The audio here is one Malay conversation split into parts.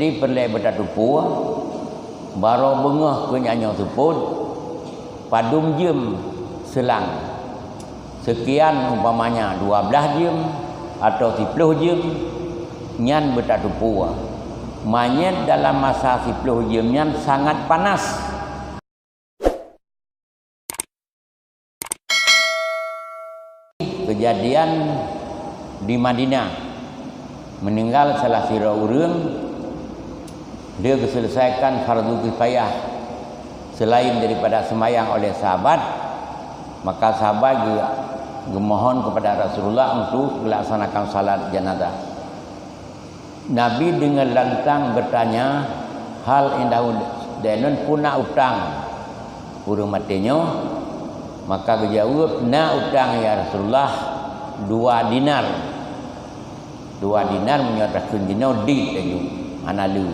Jadi perlai bertatupu baro bengah ke nyanyo seput padum jem selang sekian umpamanya 12 jem atau 10 jem nyan bertatupu manyet dalam masa 10 jem nyan sangat panas. Kejadian di Madinah meninggal salah sira urang, dia keselesaikan fardu kifayah selain daripada semayang oleh sahabat, maka sahabat juga memohon kepada Rasulullah untuk melaksanakan salat jenazah. Nabi dengan lantang bertanya, hal indah denun puna utang urang matinya, maka dia jawab, na utang ya Rasulullah 2 dinar. 2 dinar menyatakan dino di tajuk hanalu.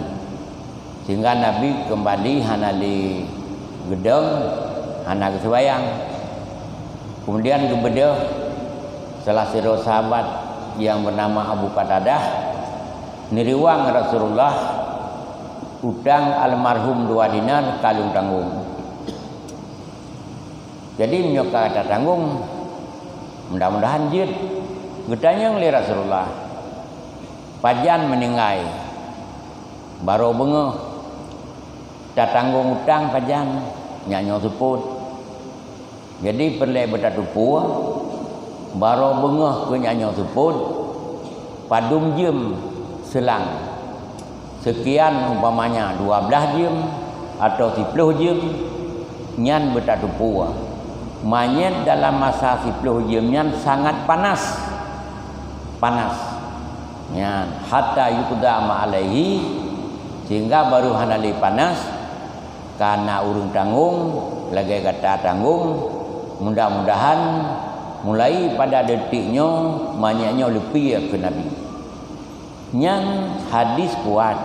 Sehingga Nabi kembali hanali gedeng, hana kesebayang. Kemudian kebedah salah satu sahabat yang bernama Abu Qatadah niriwang Rasulullah utang almarhum 2 dinar kalung tanggung. Jadi menyoka kata tanggung, mudah-mudahan jid. Getanya ngeli Rasulullah, pajan meninggai, baru bengah, tak tanggung utang pajan, nyanyo seput. Jadi perlai bertatupu, baru bengah ke nyanyo seput, padum jem selang, sekian umpamanya 12 jem atau 10 jem, nyan bertatupu. Manyet dalam masa 10 jem nyan sangat panas. Nyan hatta yuqdama alaihi, sehingga baru hanali panas karena urung tanggung lagi kata tanggung. Mudah-mudahan mulai pada detiknya manyetnya lebih ke Nabi. Nyan hadis kuat.